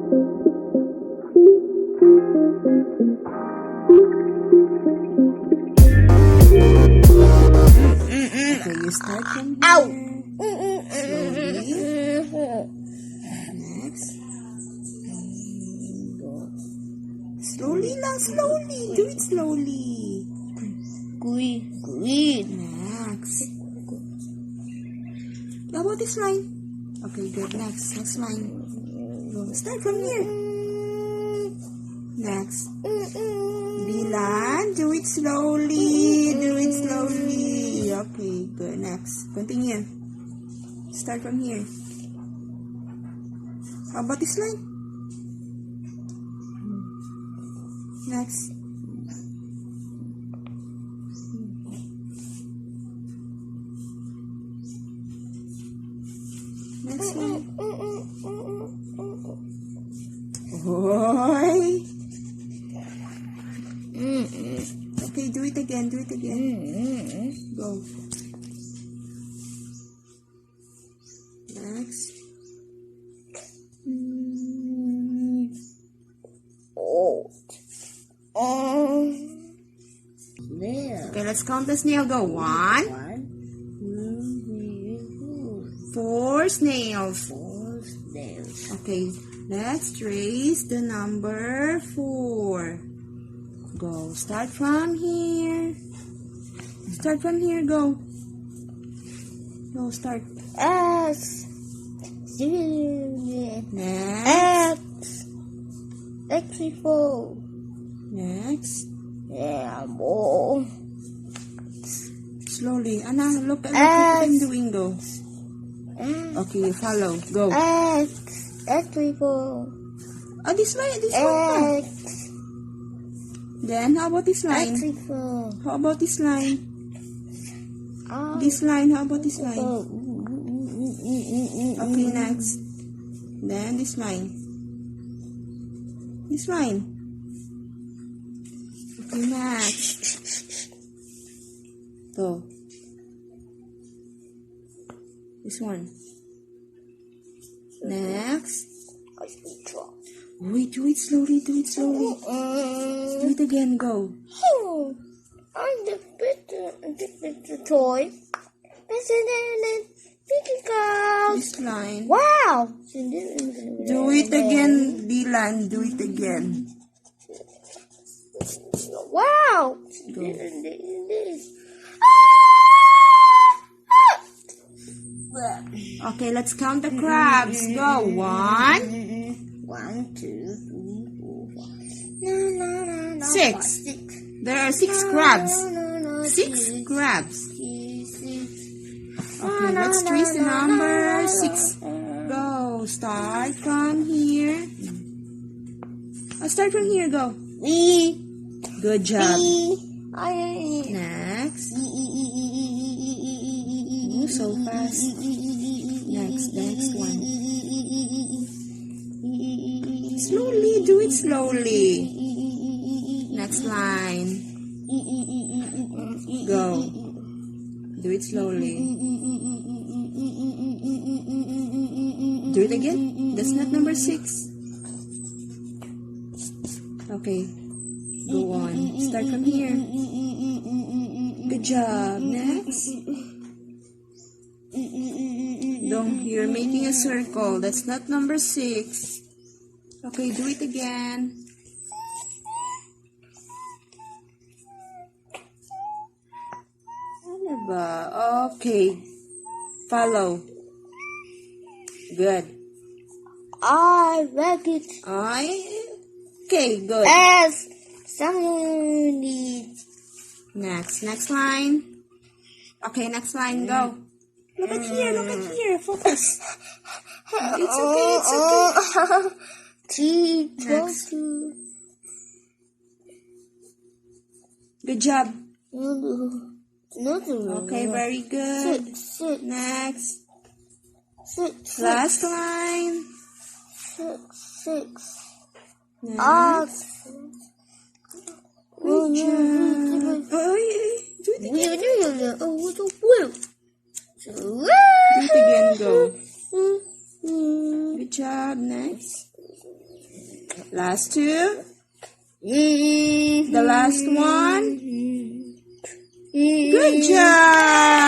Okay, you start from here. Ow! Next. Slowly lang, slowly. Do it slowly. Green. Next. How about this line? Okay, good. Next line. Go. Start from here. Next. Dylan, do it slowly. Do it slowly. Okay, good. Next. Continue. Start from here. How about this line? Next. Next one. Hoy. Okay, do it again. Do it again. Go. Next. There. Okay, let's count the snail. Go. 1, 4 snails. 4 snails. Okay, let's trace the number 4. Go. Start from here. Start from here. Go. Go. Start. X. Next. X4. Next. Yeah, more. Slowly. Anna, look at in the window. Okay, follow. Go. X34. Oh, this line. This one. X. Then, how about this line? X34. How about this line? This line. How about this line? Okay, next. Then, this line. This line. Okay, next. Go. This one. Next. Wait, do it slowly, do it slowly. Do it again, go. I'm the toy. This line. Wow! Do it again, Dylan. Do it again. Wow! Go. Okay, let's count the crabs. Go. 1, 1, 2, 3, 4, 5. 6. There are 6 crabs. 6 crabs. Okay, let's trace the number 6. Go. Start from here. Start from here. Go. Good job. Next. So fast. Next one. Slowly, do it slowly. Next line. Go. Do it slowly. Do it again. That's not number 6. Okay. Go on. Start from here. Good job. Next. Don't, you're making a circle. That's not number 6. Okay, do it again. Ano ba? Okay. Follow. Good. I like it. Okay, good. As someone needs. Next line. Okay, next line, go. Look at here, focus. It's okay. Next. Good job. Okay, very good. Sit. Next. Sit. Last line. Six. Next. Good job. Do it again. Do it again, go. Good job. Next. Last two. The last one. Good job.